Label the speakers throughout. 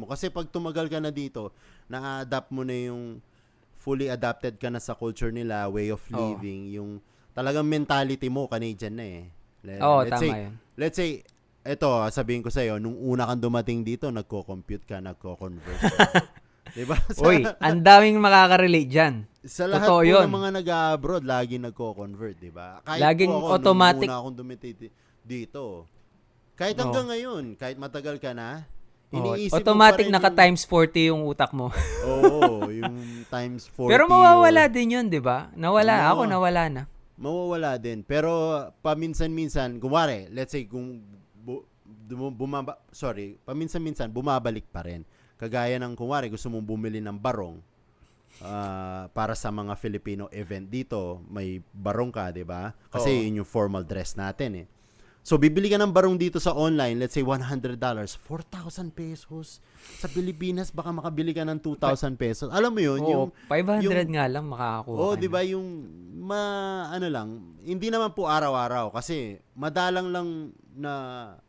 Speaker 1: Kasi pag tumagal ka na dito, na-adapt mo na yung fully adapted ka na sa culture nila, way of
Speaker 2: Oo.
Speaker 1: living, yung talagang mentality mo, Canadian na eh.
Speaker 2: Oo,
Speaker 1: Let's
Speaker 2: tama
Speaker 1: say,
Speaker 2: yun.
Speaker 1: let's say, eto, sabihin ko sa'yo, nung una kang dumating dito, nagko-compute ka, nagko-convert ka. Diba?
Speaker 2: Uy, ang daming makaka-relate dyan.
Speaker 1: Sa lahat
Speaker 2: Totoo
Speaker 1: po ng
Speaker 2: yun.
Speaker 1: mga nag-abroad, lagi nagko-convert, diba? Kahit po
Speaker 2: Laging
Speaker 1: ako, nung
Speaker 2: automatic.
Speaker 1: una akong dumating dito, kahit
Speaker 2: Oo.
Speaker 1: hanggang ngayon, kahit matagal ka na,
Speaker 2: Oo.
Speaker 1: iniisip mo pa
Speaker 2: Automatic
Speaker 1: rin
Speaker 2: naka
Speaker 1: yung,
Speaker 2: times 40 yung utak mo.
Speaker 1: oo, yung times
Speaker 2: Pero
Speaker 1: 40 or,
Speaker 2: mawawala din yun, di ba? Ako nawala na.
Speaker 1: mawawala din. Pero, paminsan-minsan, kumwari, let's say, kung, paminsan-minsan, bumabalik pa rin. Kagaya ng, kumwari, gusto mong bumili ng barong, para sa mga Filipino event dito, may barong ka, di ba? Kasi
Speaker 2: Oo.
Speaker 1: yun yung formal dress natin eh. So, bibili ka ng barong dito sa online, let's say $100, 4,000 pesos. Sa Pilipinas, baka makabili ka ng 2,000 pesos. Alam mo yun,
Speaker 2: Oo, 500
Speaker 1: yung
Speaker 2: nga lang makakakuha
Speaker 1: oh,
Speaker 2: ka
Speaker 1: 'di
Speaker 2: na.
Speaker 1: ba yung ano lang, hindi naman po araw-araw kasi madalang lang na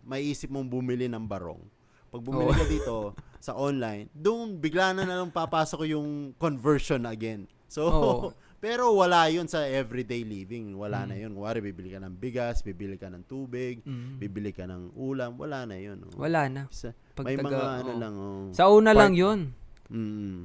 Speaker 1: maiisip mong bumili ng barong. Pag bumili
Speaker 2: Oo.
Speaker 1: ka dito sa online, doon bigla na lang papasok yung conversion again. So,
Speaker 2: Oo.
Speaker 1: pero wala yun sa everyday living. Wala na
Speaker 2: Mm.
Speaker 1: yun. Kuwari, bibili ka ng bigas, bibili ka ng tubig,
Speaker 2: Mm.
Speaker 1: bibili ka ng ulam. Wala na yun. Oh.
Speaker 2: Wala na. Pag
Speaker 1: May mga ano
Speaker 2: oo.
Speaker 1: lang. Oh,
Speaker 2: Sa una lang
Speaker 1: part,
Speaker 2: yun.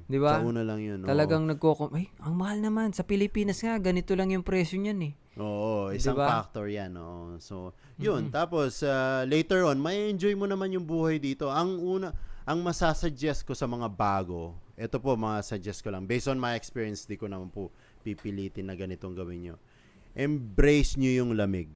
Speaker 2: Di
Speaker 1: sa
Speaker 2: ba?
Speaker 1: una lang yun. Oh.
Speaker 2: Talagang ay, ang mahal naman. Sa Pilipinas nga, ganito lang yung presyo niyan eh.
Speaker 1: Oo, isang
Speaker 2: Diba?
Speaker 1: factor yan. Oo. So, yun. Tapos, later on, may enjoy mo naman yung buhay dito. Ang masasuggest ko sa mga bago, ito po, mga suggest ko lang. Based on my experience, di ko naman po pipilitin na ganitong gawin nyo. Embrace nyo yung lamig.